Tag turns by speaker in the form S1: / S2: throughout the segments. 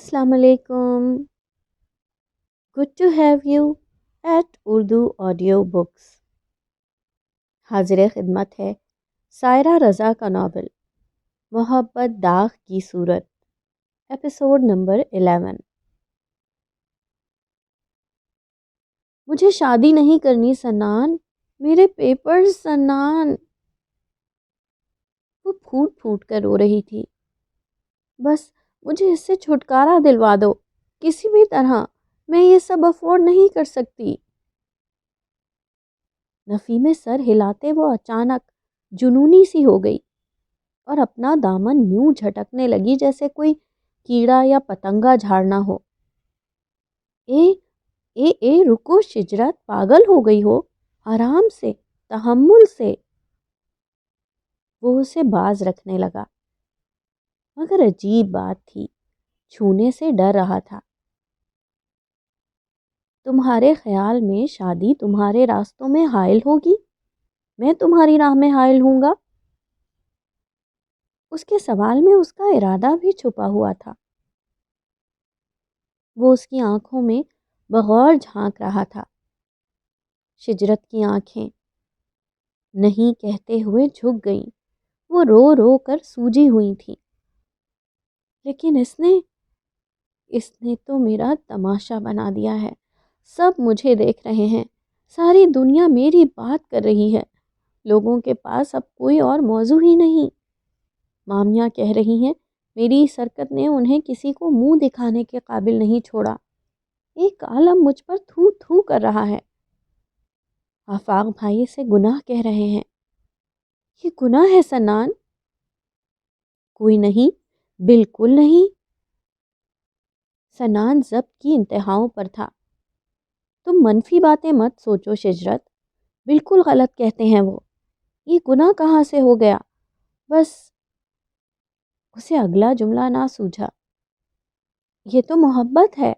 S1: السلام علیکم. Good to have you at Urdu audio books. حاضر خدمت ہے سائرہ رضا کا ناول محبت داغ کی صورت، ایپیسوڈ نمبر 11. مجھے شادی نہیں کرنی سنان، میرے پیپرز سنان. وہ پھوٹ پھوٹ کر رو رہی تھی. بس مجھے اس سے چھٹکارا دلوا دو کسی بھی طرح، میں یہ سب افورڈ نہیں کر سکتی. نفی میں سر ہلاتے وہ اچانک جنونی سی ہو گئی اور اپنا دامن یوں جھٹکنے لگی جیسے کوئی کیڑا یا پتنگا جھاڑنا ہو. اے رکو شجرت، پاگل ہو گئی ہو، آرام سے، تحمل سے. وہ اسے باز رکھنے لگا، مگر عجیب بات تھی، چھونے سے ڈر رہا تھا. تمہارے خیال میں شادی تمہارے راستوں میں حائل ہوگی؟ میں تمہاری راہ میں حائل ہوں گا؟ اس کے سوال میں اس کا ارادہ بھی چھپا ہوا تھا. وہ اس کی آنکھوں میں بغور جھانک رہا تھا. شجرت کی آنکھیں نہیں کہتے ہوئے جھک گئیں. وہ رو رو کر سوجی ہوئی تھی. لیکن اس نے تو میرا تماشا بنا دیا ہے. سب مجھے دیکھ رہے ہیں، ساری دنیا میری بات کر رہی ہے. لوگوں کے پاس اب کوئی اور موضوع ہی نہیں. مامیاں کہہ رہی ہیں میری اس حرکت نے انہیں کسی کو منہ دکھانے کے قابل نہیں چھوڑا. ایک عالم مجھ پر تھو تھو کر رہا ہے. آفاق بھائی سے گناہ کہہ رہے ہیں. یہ گناہ ہے سنان؟ کوئی نہیں، بالکل نہیں. سنان ضبط کی انتہاؤں پر تھا. تم منفی باتیں مت سوچو شجرت، بالکل غلط کہتے ہیں وہ. یہ گناہ کہاں سے ہو گیا؟ بس اسے اگلا جملہ نہ سوجھا. یہ تو محبت ہے،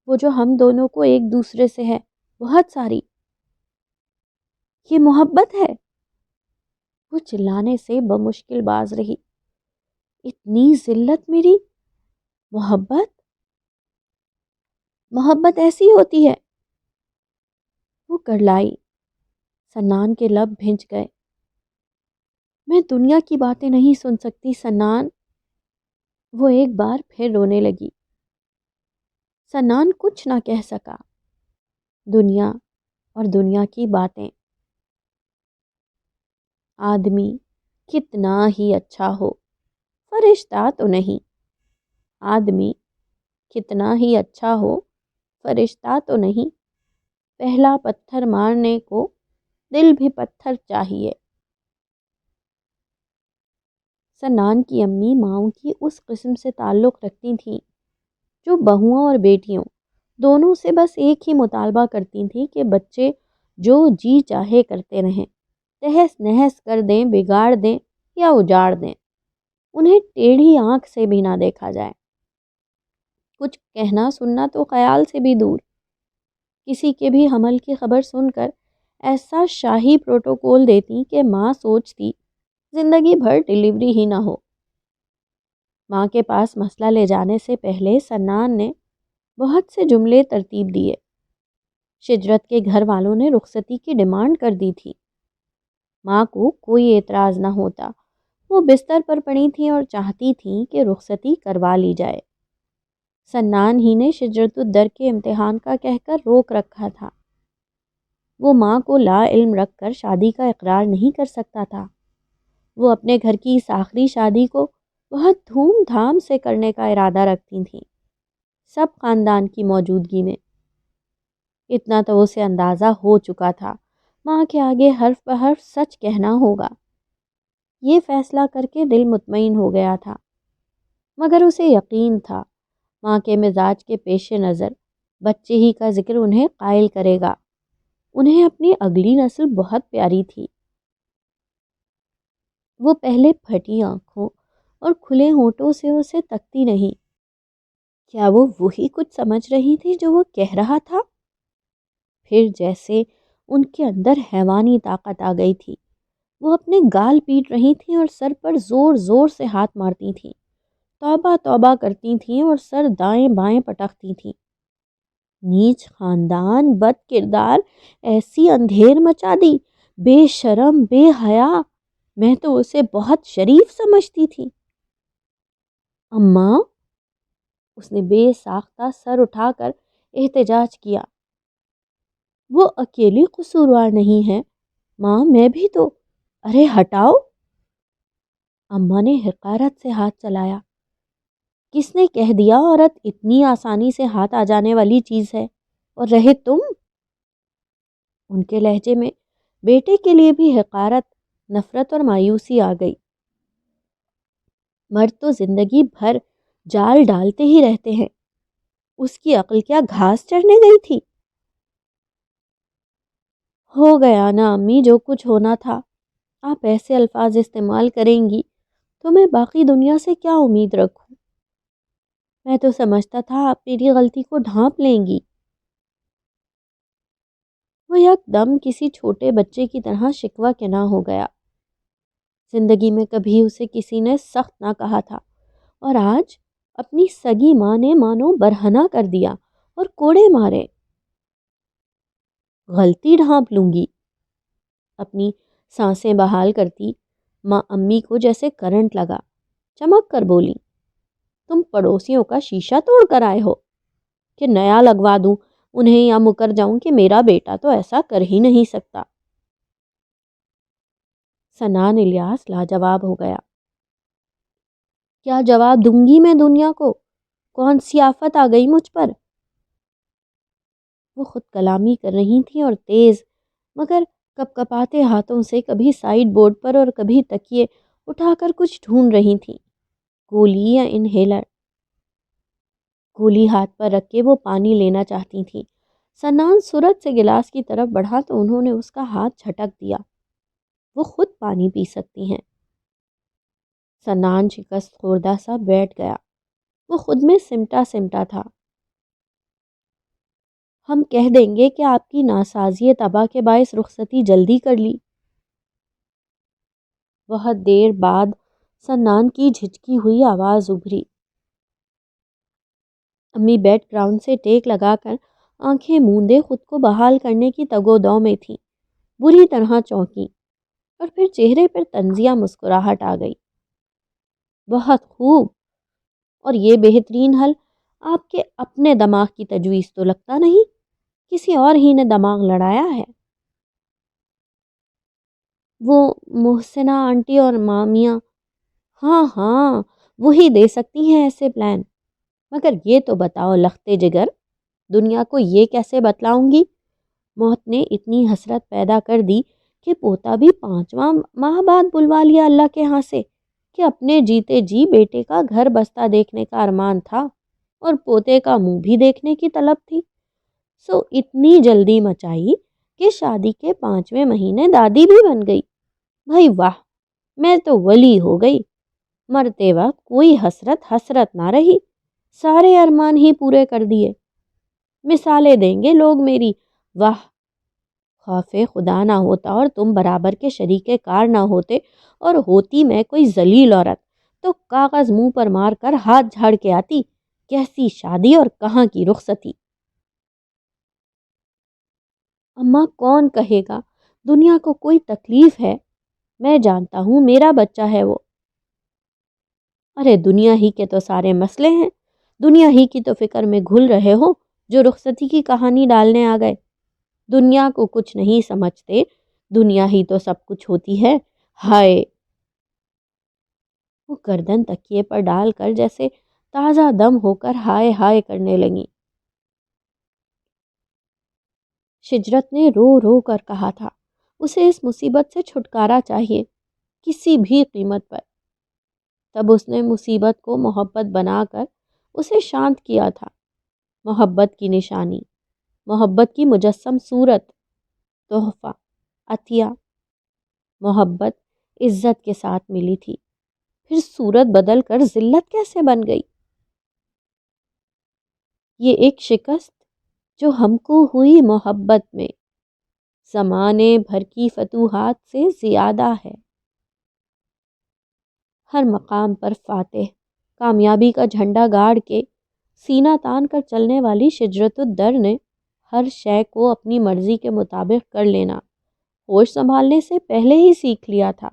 S1: وہ جو ہم دونوں کو ایک دوسرے سے ہے، بہت ساری. یہ محبت ہے. وہ چلانے سے بمشکل باز رہی. اتنی ذلت میری؟ محبت ایسی ہوتی ہے؟ وہ کرلائی. سنان کے لب بھنج گئے. میں دنیا کی باتیں نہیں سن سکتی سنان. وہ ایک بار پھر رونے لگی. سنان کچھ نہ کہہ سکا. دنیا اور دنیا کی باتیں. آدمی کتنا ہی اچھا ہو، فرشتہ تو نہیں. آدمی کتنا ہی اچھا ہو، فرشتہ تو نہیں. پہلا پتھر مارنے کو دل بھی پتھر چاہیے. سنان کی امی ماؤں کی اس قسم سے تعلق رکھتی تھیں جو بہوؤں اور بیٹیوں دونوں سے بس ایک ہی مطالبہ کرتی تھیں کہ بچے جو جی چاہے کرتے رہیں، تہس نہس کر دیں، بگاڑ دیں یا اجاڑ دیں. انہیں ٹیڑھی آنکھ سے بھی نہ دیکھا جائے. کچھ کہنا سننا تو خیال سے بھی دور. کسی کے بھی حمل کی خبر سن کر ایسا شاہی پروٹوکول دیتی کہ ماں سوچتی زندگی بھر ڈیلیوری ہی نہ ہو. ماں کے پاس مسئلہ لے جانے سے پہلے سنان نے بہت سے جملے ترتیب دیے. شجرت کے گھر والوں نے رخصتی کی ڈیمانڈ کر دی تھی. ماں کو کوئی اعتراض نہ ہوتا. وہ بستر پر پڑی تھیں اور چاہتی تھیں کہ رخصتی کروا لی جائے. سنان ہی نے شجرت الدر کے امتحان کا کہہ کر روک رکھا تھا. وہ ماں کو لا علم رکھ کر شادی کا اقرار نہیں کر سکتا تھا. وہ اپنے گھر کی اس آخری شادی کو بہت دھوم دھام سے کرنے کا ارادہ رکھتی تھیں، سب خاندان کی موجودگی میں. اتنا تو اسے اندازہ ہو چکا تھا ماں کے آگے حرف بحرف سچ کہنا ہوگا. یہ فیصلہ کر کے دل مطمئن ہو گیا تھا. مگر اسے یقین تھا ماں کے مزاج کے پیش نظر بچے ہی کا ذکر انہیں قائل کرے گا. انہیں اپنی اگلی نسل بہت پیاری تھی. وہ پہلے پھٹی آنکھوں اور کھلے ہونٹوں سے اسے تکتی نہیں. کیا وہ وہی کچھ سمجھ رہی تھی جو وہ کہہ رہا تھا؟ پھر جیسے ان کے اندر حیوانی طاقت آ گئی تھی. وہ اپنے گال پیٹ رہی تھیں اور سر پر زور زور سے ہاتھ مارتی تھیں. توبہ توبہ کرتی تھیں اور سر دائیں بائیں پٹکتی تھیں۔ نیچ خاندان، بد کردار، ایسی اندھیر مچا دی، بے شرم، بے حیا۔ میں تو اسے بہت شریف سمجھتی تھی۔ اماں، اس نے بے ساختہ سر اٹھا کر احتجاج کیا، وہ اکیلی قصوروار نہیں ہے ماں، میں بھی تو۔ ارے ہٹاؤ! اماں نے حقارت سے ہاتھ چلایا۔ کس نے کہہ دیا عورت اتنی آسانی سے ہاتھ آ جانے والی چیز ہے؟ اور رہے تم؟ ان کے لہجے میں بیٹے کے لیے بھی حقارت، نفرت اور مایوسی آ گئی۔ مرد تو زندگی بھر جال ڈالتے ہی رہتے ہیں، اس کی عقل کیا گھاس چرنے گئی تھی؟ ہو گیا نا امی جو کچھ ہونا تھا، آپ ایسے الفاظ استعمال کریں گی تو میں باقی دنیا سے کیا امید رکھوں؟ میں تو سمجھتا تھا آپ میری غلطی کو ڈھانپ لیں گی۔ وہ یک دم کسی چھوٹے بچے کی طرح شکوہ کے نہ ہو گیا۔ زندگی میں کبھی اسے کسی نے سخت نہ کہا تھا، اور آج اپنی سگی ماں نے مانو برہنہ کر دیا اور کوڑے مارے۔ غلطی ڈھانپ لوں گی؟ اپنی سانسیں بحال کرتی ماں امی کو جیسے کرنٹ لگا، چمک کر بولی، تم پڑوسیوں کا شیشہ توڑ کر آئے ہو کہ نیا لگوا دوں انہیں، یا مکر جاؤں کہ میرا بیٹا تو ایسا کر ہی نہیں سکتا؟ سنان الیاس لاجواب ہو گیا۔ کیا جواب دوں گی میں دنیا کو؟ کون سی آفت آ گئی مجھ پر؟ وہ خود کلامی کر رہی تھیں اور تیز مگر کپ کپاتے ہاتھوں سے کبھی سائیڈ بورڈ پر اور کبھی تکیے اٹھا کر کچھ ڈھونڈ رہی تھیں، گولی یا انہیلر۔ گولی ہاتھ پر رکھ کے وہ پانی لینا چاہتی تھیں۔ سنان سرت سے گلاس کی طرف بڑھا تو انہوں نے اس کا ہاتھ جھٹک دیا۔ وہ خود پانی پی سکتی ہیں۔ سنان شکست خوردہ سا بیٹھ گیا۔ وہ خود میں سمٹا سمٹا تھا۔ ہم کہہ دیں گے کہ آپ کی ناسازی طبع کے باعث رخصتی جلدی کر لی۔ بہت دیر بعد سنان کی جھجکی ہوئی آواز ابھری۔ امی بیڈ گراؤنڈ سے ٹیک لگا کر آنکھیں موندے خود کو بحال کرنے کی تگ و دو میں تھی، بری طرح چونکی، اور پھر چہرے پر طنزیہ مسکراہٹ آ گئی۔ بہت خوب، اور یہ بہترین حل آپ کے اپنے دماغ کی تجویز تو لگتا نہیں، کسی اور ہی نے دماغ لڑایا ہے۔ وہ محسنہ آنٹی اور مامیاں، ہاں ہاں وہی دے سکتی ہیں ایسے پلان۔ مگر یہ تو بتاؤ لختے جگر، دنیا کو یہ کیسے بتلاؤں گی؟ موت نے اتنی حسرت پیدا کر دی کہ پوتا بھی 5واں ماہ بعد بلوا لیا اللہ کے ہاں سے، کہ اپنے جیتے جی بیٹے کا گھر بستہ دیکھنے کا ارمان تھا اور پوتے کا منہ بھی دیکھنے کی طلب تھی، سو اتنی جلدی مچائی کہ شادی کے 5ویں مہینے دادی بھی بن گئی۔ بھائی واہ، میں تو ولی ہو گئی۔ مرتے وقت کوئی حسرت نہ رہی، سارے ارمان ہی پورے کر دیے۔ مثالیں دیں گے لوگ میری، واہ خوف خدا نہ ہوتا اور تم برابر کے شریک کار نہ ہوتے، اور ہوتی میں کوئی ذلیل عورت تو کاغذ منہ پر مار کر ہاتھ جھاڑ کے آتی، کیسی شادی اور کہاں کی رخصتی۔ اماں کون کہے گا دنیا کو کوئی تکلیف ہے؟ میں جانتا ہوں میرا بچہ ہے وہ۔ ارے دنیا ہی کے تو سارے مسئلے ہیں، دنیا ہی کی تو فکر میں گھل رہے ہو جو رخصتی کی کہانی ڈالنے آ گئے۔ دنیا کو کچھ نہیں سمجھتے، دنیا ہی تو سب کچھ ہوتی ہے۔ ہائے! وہ گردن تکیے پر ڈال کر جیسے تازہ دم ہو کر ہائے ہائے کرنے لگیں۔ شجرت نے رو رو کر کہا تھا اسے اس مصیبت سے چھٹکارا چاہیے، کسی بھی قیمت پر۔ تب اس نے مصیبت کو محبت بنا کر اسے شانت کیا تھا۔ محبت کی نشانی، محبت کی مجسم صورت، تحفہ، عطیہ۔ محبت عزت کے ساتھ ملی تھی، پھر صورت بدل کر ذلت کیسے بن گئی؟ یہ ایک شکست جو ہم کو ہوئی محبت میں زمانے بھر کی فتوحات سے زیادہ ہے۔ ہر مقام پر فاتح، کامیابی کا جھنڈا گاڑ کے سینہ تان کر چلنے والی شجرت الدر نے ہر شے کو اپنی مرضی کے مطابق کر لینا ہوش سنبھالنے سے پہلے ہی سیکھ لیا تھا۔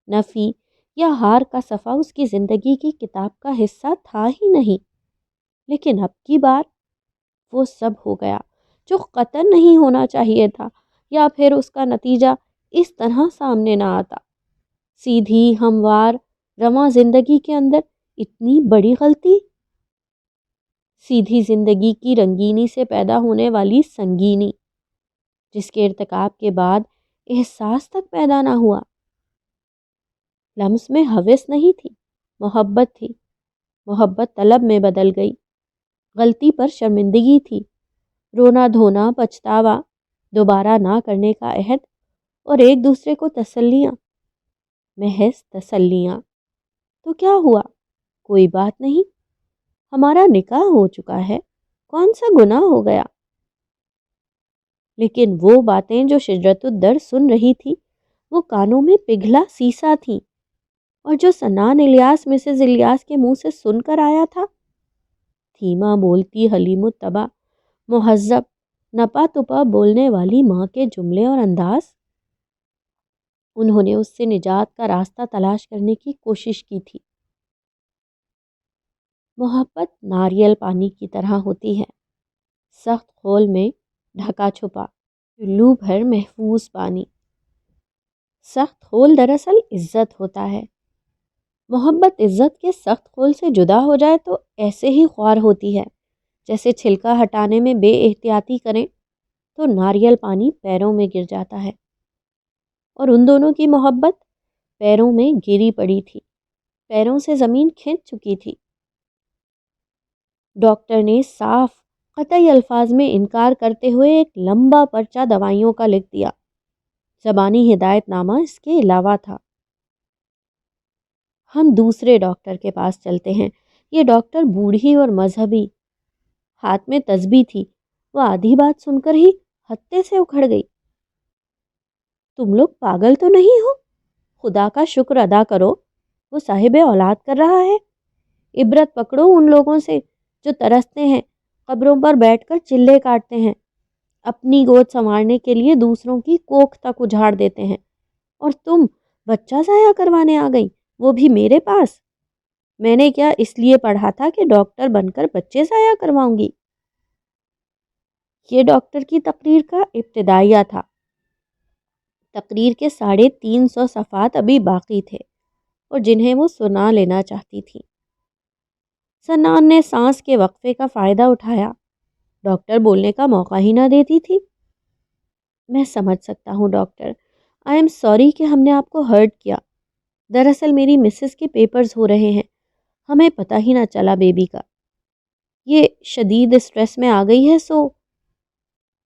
S1: نفی یا ہار کا صفحہ اس کی زندگی کی کتاب کا حصہ تھا ہی نہیں، لیکن اب کی بار وہ سب ہو گیا جو قطعاً نہیں ہونا چاہیے تھا، یا پھر اس کا نتیجہ اس طرح سامنے نہ آتا۔ سیدھی ہموار رواں زندگی کے اندر اتنی بڑی غلطی، سیدھی زندگی کی رنگینی سے پیدا ہونے والی سنگینی، جس کے ارتکاب کے بعد احساس تک پیدا نہ ہوا۔ لمس میں ہوس نہیں تھی، محبت تھی۔ محبت طلب میں بدل گئی۔ غلطی پر شرمندگی تھی، رونا دھونا، پچھتاوا، دوبارہ نہ کرنے کا عہد، اور ایک دوسرے کو تسلیاں، محض تسلیاں۔ تو کیا ہوا؟ کوئی بات نہیں، ہمارا نکاح ہو چکا ہے، کون سا گناہ ہو گیا؟ لیکن وہ باتیں جو شجرت الدر سن رہی تھی وہ کانوں میں پگھلا سیسا تھیں، اور جو سنان الیاس مسز الیاس کے منہ سے سن کر آیا تھا، دھیما بولتی، حلیم الطبع، مہذب، نپا تپا بولنے والی ماں کے جملے اور انداز، انہوں نے اس سے نجات کا راستہ تلاش کرنے کی کوشش کی تھی۔ محبت ناریل پانی کی طرح ہوتی ہے، سخت خول میں ڈھکا چھپا، چلو بھر محفوظ پانی۔ سخت خول دراصل عزت ہوتا ہے۔ محبت عزت کے سخت خول سے جدا ہو جائے تو ایسے ہی خوار ہوتی ہے جیسے چھلکا ہٹانے میں بے احتیاطی کریں تو ناریل پانی پیروں میں گر جاتا ہے، اور ان دونوں کی محبت پیروں میں گری پڑی تھی، پیروں سے زمین کھنچ چکی تھی۔ ڈاکٹر نے صاف قطعی الفاظ میں انکار کرتے ہوئے ایک لمبا پرچہ دوائیوں کا لکھ دیا۔ زبانی ہدایت نامہ اس کے علاوہ تھا۔ ہم دوسرے ڈاکٹر کے پاس چلتے ہیں۔ یہ ڈاکٹر بوڑھی اور مذہبی، ہاتھ میں تسبیح تھی۔ وہ آدھی بات سن کر ہی ہتے سے اکھڑ گئی۔ تم لوگ پاگل تو نہیں ہو؟ خدا کا شکر ادا کرو، وہ صاحب اولاد کر رہا ہے۔ عبرت پکڑو ان لوگوں سے جو ترستے ہیں، قبروں پر بیٹھ کر چلے کاٹتے ہیں، اپنی گود سنوارنے کے لیے دوسروں کی کوکھ تک اجاڑ دیتے ہیں، اور تم بچہ ضائع کروانے آ گئی، وہ بھی میرے پاس۔ میں نے کیا اس لیے پڑھا تھا کہ ڈاکٹر بن کر بچے ضائع کرواؤں گی؟ یہ ڈاکٹر کی تقریر کا ابتدائیہ تھا۔ تقریر کے 350 صفحات ابھی باقی تھے اور جنہیں وہ سنا لینا چاہتی تھی۔ سنان نے سانس کے وقفے کا فائدہ اٹھایا۔ ڈاکٹر بولنے کا موقع ہی نہ دیتی تھی۔ میں سمجھ سکتا ہوں ڈاکٹر، آئی ایم سوری کہ ہم نے آپ کو ہرٹ کیا۔ دراصل میری مسز کے پیپرز ہو رہے ہیں، ہمیں پتہ ہی نہ چلا بیبی کا۔ یہ شدید اسٹریس میں آ گئی ہے، سو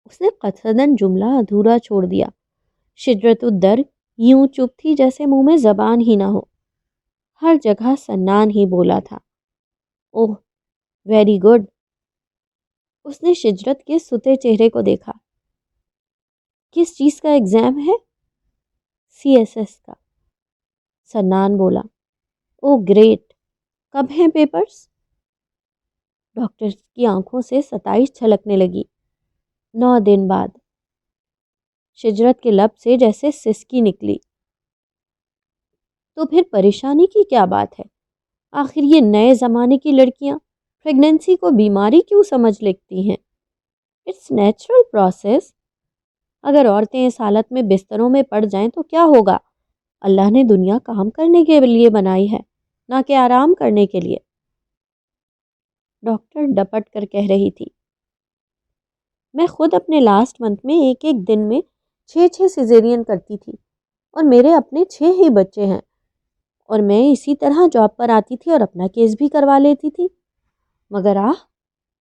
S1: اس نے قصداً جملہ ادھورا چھوڑ دیا۔ شجرت الدر یوں چپ تھی جیسے منہ میں زبان ہی نہ ہو۔ ہر جگہ سنان ہی بولا تھا۔ اوہ ویری گڈ۔ اس نے شجرت کے ستے چہرے کو دیکھا۔ کس چیز کا ایگزام ہے؟ CSS کا۔ سنان بولا۔ اوہ گریٹ، کب ہیں پیپرز؟ ڈاکٹر کی آنکھوں سے ستائش چھلکنے لگی۔ 9 دن بعد۔ شجرت کے لب سے جیسے سسکی نکلی۔ تو پھر پریشانی کی کیا بات ہے؟ آخر یہ نئے زمانے کی لڑکیاں پریگننسی کو بیماری کیوں سمجھ لیتی ہیں؟ It's natural process. اگر عورتیں اس حالت میں بستروں میں پڑ جائیں تو کیا ہوگا؟ اللہ نے دنیا کام کرنے کے لیے بنائی ہے، نہ کہ آرام کرنے کے لیے۔ ڈاکٹر ڈپٹ کر کہہ رہی تھی۔ میں خود اپنے لاسٹ منتھ میں ایک دن میں 6 سیزیرین کرتی تھی، اور میرے اپنے 6 ہی بچے ہیں، اور میں اسی طرح جاب پر آتی تھی اور اپنا کیس بھی کروا لیتی تھی۔ مگر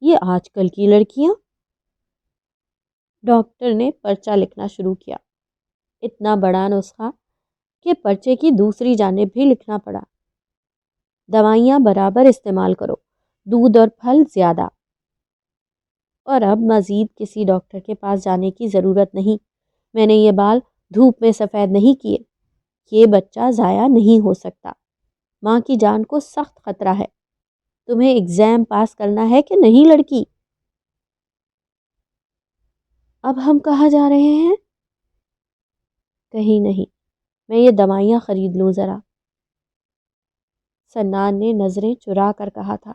S1: یہ آج کل کی لڑکیاں۔ ڈاکٹر نے پرچہ لکھنا شروع کیا۔ اتنا بڑا نسخہ کہ پرچے کی دوسری جانب بھی لکھنا پڑا۔ دوائیاں برابر استعمال کرو، دودھ اور پھل زیادہ۔ اور اب مزید کسی ڈاکٹر کے پاس جانے کی ضرورت نہیں۔ میں نے یہ بال دھوپ میں سفید نہیں کیے۔ یہ بچہ ضائع نہیں ہو سکتا۔ ماں کی جان کو سخت خطرہ ہے. تمہیں ایگزام پاس کرنا ہے کہ نہیں لڑکی؟ اب ہم کہاں جا رہے ہیں؟ کہیں نہیں، میں یہ دوائیاں خرید لوں ذرا. سنان نے نظریں چرا کر کہا تھا.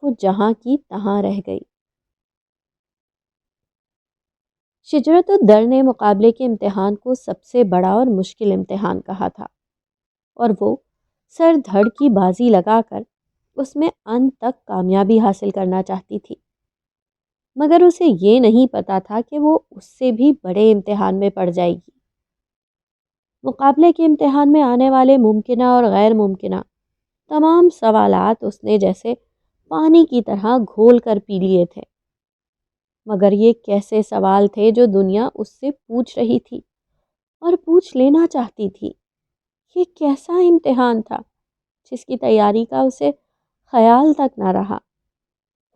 S1: وہ جہاں کی تہاں رہ گئی. شجرت الدر نے مقابلے کے امتحان کو سب سے بڑا اور مشکل امتحان کہا تھا، اور وہ سر دھڑ کی بازی لگا کر اس میں انت تک کامیابی حاصل کرنا چاہتی تھی. مگر اسے یہ نہیں پتا تھا کہ وہ اس سے بھی بڑے امتحان میں پڑ جائے گی. مقابلے کے امتحان میں آنے والے ممکنہ اور غیر ممکنہ تمام سوالات اس نے جیسے پانی کی طرح گھول کر پی لیے تھے. مگر یہ کیسے سوال تھے جو دنیا اس سے پوچھ رہی تھی اور پوچھ لینا چاہتی تھی؟ یہ کیسا امتحان تھا جس کی تیاری کا اسے خیال تک نہ رہا؟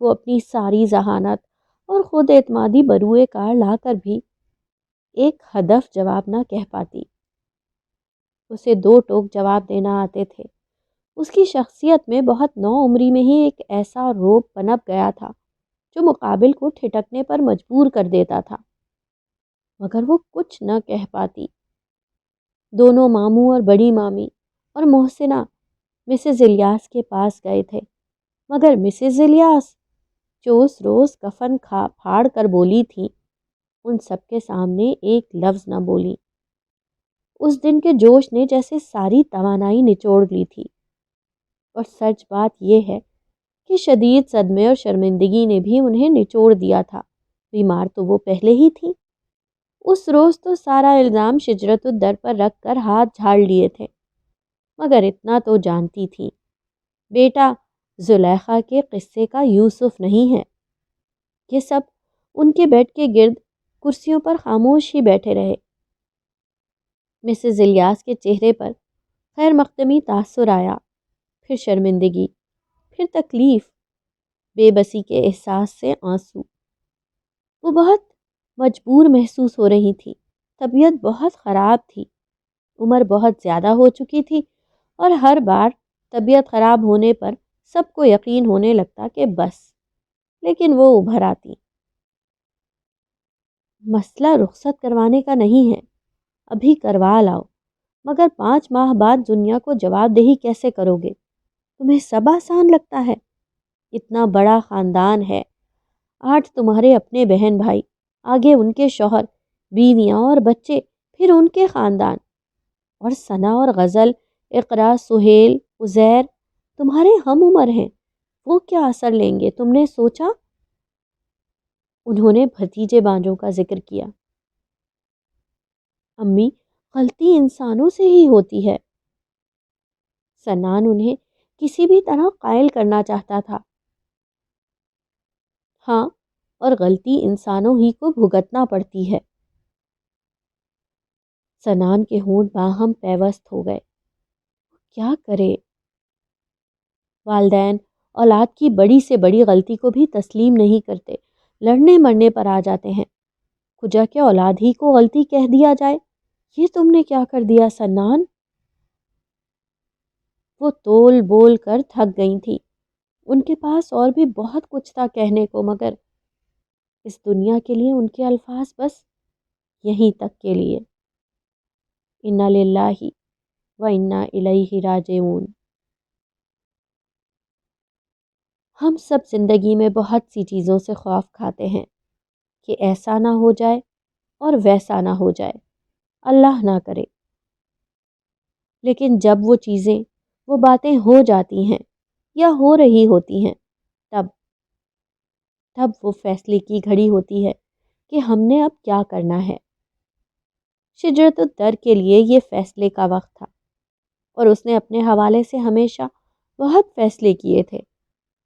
S1: وہ اپنی ساری ذہانت اور خود اعتمادی بروئے کار لا کر بھی ایک ہدف جواب نہ کہہ پاتی. اسے 2 ٹوک جواب دینا آتے تھے. اس کی شخصیت میں بہت نو عمری میں ہی ایک ایسا روب پنپ گیا تھا جو مقابل کو ٹھٹکنے پر مجبور کر دیتا تھا. مگر وہ کچھ نہ کہہ پاتی. دونوں ماموں اور بڑی مامی اور محسنہ مسز الیاس کے پاس گئے تھے، مگر مسز الیاس جو اس روز کفن پھاڑ کر بولی تھی، ان سب کے سامنے ایک لفظ نہ بولی. اس دن کے جوش نے جیسے ساری توانائی نچوڑ لی تھی. اور سچ بات یہ ہے کہ شدید صدمے اور شرمندگی نے بھی انہیں نچوڑ دیا تھا. بیمار تو وہ پہلے ہی تھی. اس روز تو سارا الزام شجرت الدر پر رکھ کر ہاتھ جھاڑ لیے تھے. مگر اتنا تو جانتی تھی، بیٹا زلیخا کے قصے کا یوسف نہیں ہے. یہ سب ان کے بیڈ کے گرد کرسیوں پر خاموش ہی بیٹھے رہے. مسز الیاس کے چہرے پر خیر مقدمی تاثر آیا، پھر شرمندگی، پھر تکلیف، بے بسی کے احساس سے آنسو. وہ بہت مجبور محسوس ہو رہی تھی. طبیعت بہت خراب تھی، عمر بہت زیادہ ہو چکی تھی، اور ہر بار طبیعت خراب ہونے پر سب کو یقین ہونے لگتا کہ بس، لیکن وہ ابھر آتی. مسئلہ رخصت کروانے کا نہیں ہے، ابھی کروا لاؤ، مگر 5 ماہ بعد دنیا کو جواب دہی کیسے کرو گے؟ تمہیں سب آسان لگتا ہے؟ اتنا بڑا خاندان ہے، 8 تمہارے اپنے بہن بھائی، آگے ان کے شوہر، بیویاں اور بچے، پھر ان کے خاندان، اور ثنا اور غزل، اقرا، سہیل، عزیر تمہارے ہم عمر ہیں. وہ کیا اثر لیں گے، تم نے سوچا؟ انہوں نے بھتیجے بانجوں کا ذکر کیا. امی، غلطی انسانوں سے ہی ہوتی ہے. سنان انہیں کسی بھی طرح قائل کرنا چاہتا تھا. ہاں، اور غلطی انسانوں ہی کو بھگتنا پڑتی ہے. سنان کے ہونٹ باہم پیوست ہو گئے. کیا کرے؟ والدین اولاد کی بڑی سے بڑی غلطی کو بھی تسلیم نہیں کرتے، لڑنے مرنے پر آ جاتے ہیں. کجا کہ اولاد ہی کو غلطی کہہ دیا جائے. یہ تم نے کیا کر دیا سنان؟ وہ تول بول کر تھک گئی تھی. ان کے پاس اور بھی بہت کچھ تھا کہنے کو، مگر اس دنیا کے لیے ان کے الفاظ بس یہیں تک کے لیے. انا للہ و انا الیہ راجعون. ہم سب زندگی میں بہت سی چیزوں سے خوف کھاتے ہیں کہ ایسا نہ ہو جائے اور ویسا نہ ہو جائے، اللہ نہ کرے. لیکن جب وہ چیزیں، وہ باتیں ہو جاتی ہیں یا ہو رہی ہوتی ہیں، تب وہ فیصلے کی گھڑی ہوتی ہے کہ ہم نے اب کیا کرنا ہے. شجرت الدر کے لیے یہ فیصلے کا وقت تھا، اور اس نے اپنے حوالے سے ہمیشہ بہت فیصلے کیے تھے،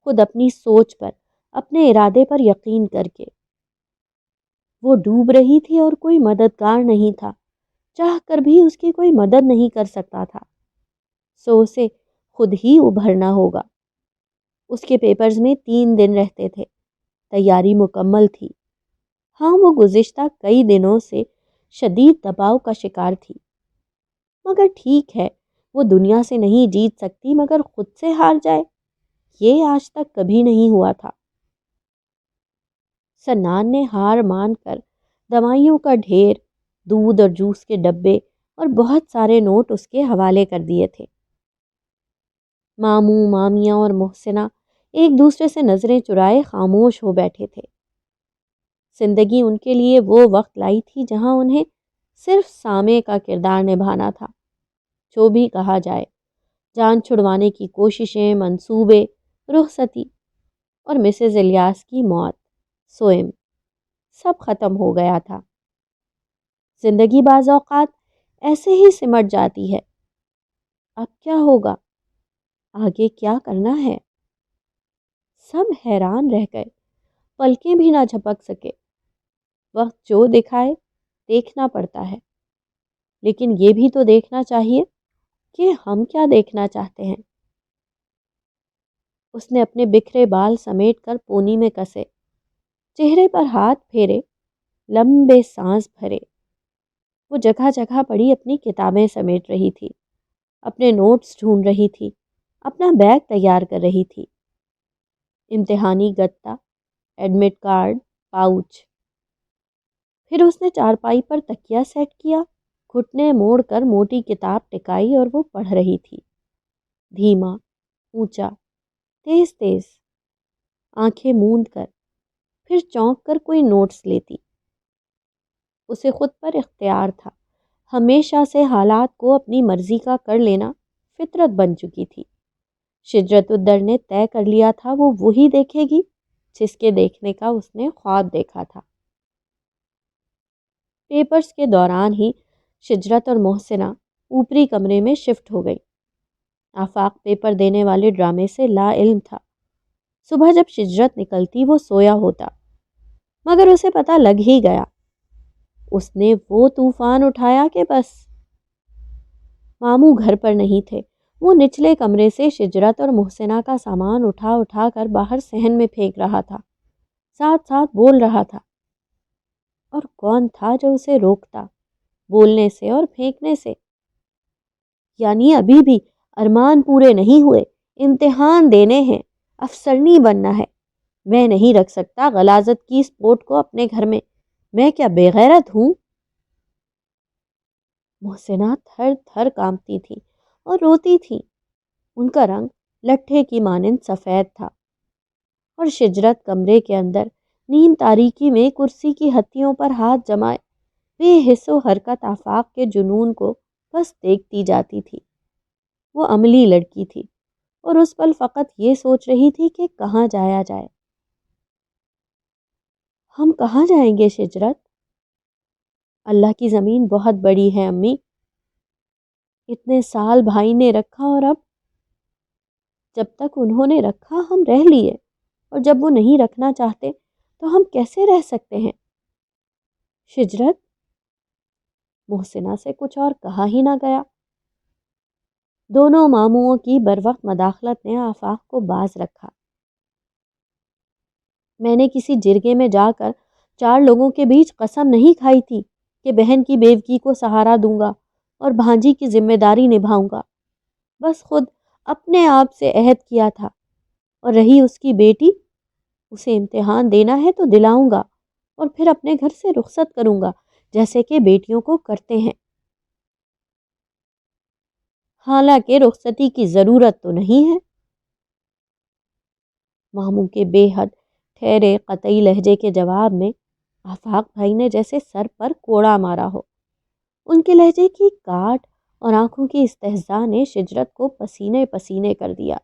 S1: خود اپنی سوچ پر، اپنے ارادے پر یقین کر کے. وہ ڈوب رہی تھی اور کوئی مددگار نہیں تھا، چاہ کر بھی اس کی کوئی مدد نہیں کر سکتا تھا. سو اسے خود ہی ابھرنا ہوگا. اس کے پیپرز میں 3 دن رہتے تھے. تیاری مکمل تھی. ہاں، وہ گزشتہ کئی دنوں سے شدید دباؤ کا شکار تھی، مگر ٹھیک ہے، وہ دنیا سے نہیں جیت سکتی مگر خود سے ہار جائے، یہ آج تک کبھی نہیں ہوا تھا۔ سنان نے ہار مان کر دوائیوں کا ڈھیر، دودھ اور جوس کے ڈبے اور بہت سارے نوٹ اس کے حوالے کر دیے تھے۔ ماموں، مامیاں اور محسنہ ایک دوسرے سے نظریں چرائے خاموش ہو بیٹھے تھے۔ زندگی ان کے لیے وہ وقت لائی تھی جہاں انہیں صرف سامع کا کردار نبھانا تھا۔ جو بھی کہا جائے، جان چھڑوانے کی کوششیں، منصوبے، رخصتی اور مسز الیاس کی موت، سوئم، سب ختم ہو گیا تھا۔ زندگی بعض اوقات ایسے ہی سمٹ جاتی ہے۔ اب کیا ہوگا؟ آگے کیا کرنا ہے؟ سب حیران رہ گئے، پلکیں بھی نہ جھپک سکے۔ وقت جو دکھائے دیکھنا پڑتا ہے، لیکن یہ بھی تو دیکھنا چاہیے کہ ہم کیا دیکھنا چاہتے ہیں۔ اس نے اپنے بکھرے بال سمیٹ کر پونی میں کسے، چہرے پر ہاتھ پھیرے، لمبے سانس بھرے۔ وہ جگہ جگہ پڑی اپنی کتابیں سمیٹ رہی تھی، اپنے نوٹس ڈھونڈ رہی تھی، اپنا بیگ تیار کر رہی تھی۔ امتحانی گتا، ایڈمٹ کارڈ، پاؤچ۔ پھر اس نے چارپائی پر تکیا سیٹ کیا، گھٹنے موڑ کر موٹی کتاب ٹکائی اور وہ پڑھ رہی تھی، دھیما، اونچا، تیز تیز، آنکھیں موند کر۔ پھر چونک کر کوئی نوٹس لیتی۔ اسے خود پر اختیار تھا، ہمیشہ سے حالات کو اپنی مرضی کا کر لینا فطرت بن چکی تھی۔ شجرت الدر نے طے کر لیا تھا وہ وہی دیکھے گی جس کے دیکھنے کا اس نے خواب دیکھا تھا۔ پیپرز کے دوران ہی شجرت اور محسنہ اوپری کمرے میں شفٹ ہو گئی۔ آفاق پیپر دینے والے ڈرامے سے لا علم تھا۔ صبح جب شجرت نکلتی وہ سویا ہوتا، مگر اسے پتہ لگ ہی گیا۔ اس نے وہ طوفان اٹھایا کہ بس۔ ماموں گھر پر نہیں تھے۔ وہ نچلے کمرے سے شجرت اور محسنہ کا سامان اٹھا اٹھا کر باہر صحن میں پھینک رہا تھا، ساتھ ساتھ بول رہا تھا۔ اور کون تھا جو اسے روکتا، بولنے سے اور پھینکنے سے؟ یعنی ابھی بھی ارمان پورے نہیں ہوئے، امتحان دینے ہیں، افسرنی بننا ہے۔ میں نہیں رکھ سکتا غلاظت کی سپورٹ کو اپنے گھر میں۔ میں کیا بے غیرت ہوں؟ محسنہ تھر تھر کانپتی تھی اور روتی تھی۔ ان کا رنگ لٹھے کی مانند سفید تھا، اور شجرت کمرے کے اندر نیم تاریکی میں کرسی کی ہتھیوں پر ہاتھ جمائے بے حس و حرکت آفاق کے جنون کو بس دیکھتی جاتی تھی۔ وہ عملی لڑکی تھی اور اس پل فقط یہ سوچ رہی تھی کہ کہاں جایا جائے۔ ہم کہاں جائیں گے شجرت؟ اللہ کی زمین بہت بڑی ہے امی۔ اتنے سال بھائی نے رکھا اور اب؟ جب تک انہوں نے رکھا ہم رہ لیے، اور جب وہ نہیں رکھنا چاہتے تو ہم کیسے رہ سکتے ہیں؟ شجرت، محسنہ سے کچھ اور کہا ہی نہ گیا۔ دونوں ماموؤں کی بروقت مداخلت نے آفاق کو باز رکھا۔ میں نے کسی جرگے میں جا کر 4 لوگوں کے بیچ قسم نہیں کھائی تھی کہ بہن کی بیوگی کو سہارا دوں گا اور بھانجی کی ذمہ داری نبھاؤں گا۔ بس خود اپنے آپ سے عہد کیا تھا۔ اور رہی اس کی بیٹی، اسے امتحان دینا ہے تو دلاؤں گا اور پھر اپنے گھر سے رخصت کروں گا جیسے کہ بیٹیوں کو کرتے ہیں۔ حالانکہ رخصتی کی ضرورت تو نہیں ہے۔ ماموں کے بے حد ٹھہرے قطعی لہجے کے جواب میں آفاق بھائی نے جیسے سر پر کوڑا مارا ہو۔ ان کے لہجے کی کاٹ اور آنکھوں کی استہزاء نے شجرت کو پسینے پسینے کر دیا۔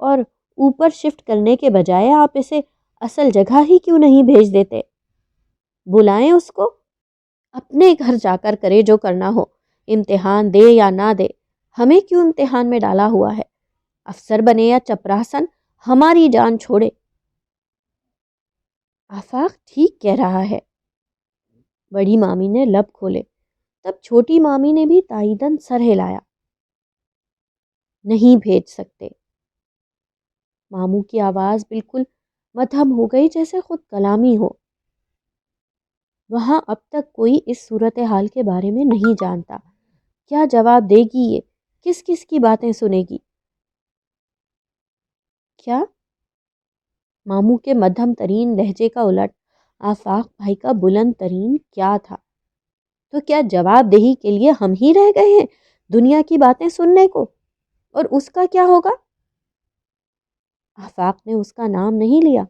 S1: اور اوپر شفٹ کرنے کے بجائے آپ اسے اصل جگہ ہی کیوں نہیں بھیج دیتے؟ بلائیں اس کو، اپنے گھر جا کر کرے جو کرنا ہو، امتحان دے یا نہ دے۔ ہمیں کیوں امتحان میں ڈالا ہوا ہے؟ افسر بنے یا چپراسن، ہماری جان چھوڑے۔ آفاق ٹھیک کہہ رہا ہے، بڑی مامی نے لب کھولے، تب چھوٹی مامی نے بھی تائیداً سر ہلایا۔ نہیں بھیج سکتے۔ ماموں کی آواز بالکل مدھم ہو گئی جیسے خود کلامی ہو۔ وہاں اب تک کوئی اس صورتحال کے بارے میں نہیں جانتا۔ کیا جواب دے گی یہ؟ کس کس کی باتیں سنے گی؟ کیا؟ ماموں کے مدھم ترین لہجے کا الٹ آفاق بھائی کا بلند ترین کیا تھا؟ تو کیا جواب دہی کے لیے ہم ہی رہ گئے ہیں دنیا کی باتیں سننے کو؟ اور اس کا کیا ہوگا؟ آفاق نے اس کا نام نہیں لیا،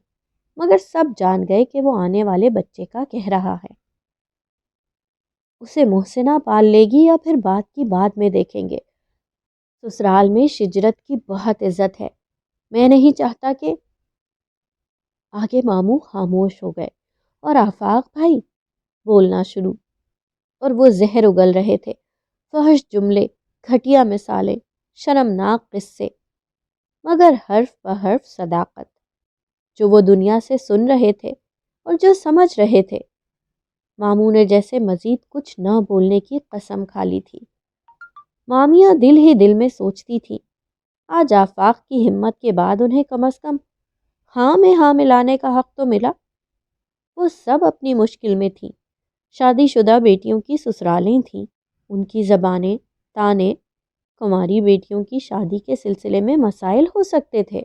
S1: مگر سب جان گئے کہ وہ آنے والے بچے کا کہہ رہا ہے۔ اسے محسنہ پال لے گی یا پھر بات کی بعد میں دیکھیں گے۔ سسرال میں شجرت کی بہت عزت ہے، میں نہیں چاہتا کہ… آگے ماموں خاموش ہو گئے اور آفاق بھائی بولنا شروع، اور وہ زہر اگل رہے تھے، فحش جملے، گھٹیا مثالیں، شرمناک قصے، مگر حرف بحرف صداقت، جو وہ دنیا سے سن رہے تھے اور جو سمجھ رہے تھے۔ ماموں نے جیسے مزید کچھ نہ بولنے کی قسم کھا لی تھی۔ مامیاں دل ہی دل میں سوچتی تھی، آج آفاق کی ہمت کے بعد انہیں کم از کم ہاں میں ہاں ملانے کا حق تو ملا۔ وہ سب اپنی مشکل میں تھیں، شادی شدہ بیٹیوں کی سسرالیں تھیں، ان کی زبانیں، تانے، کماری بیٹیوں کی شادی کے سلسلے میں مسائل ہو سکتے تھے۔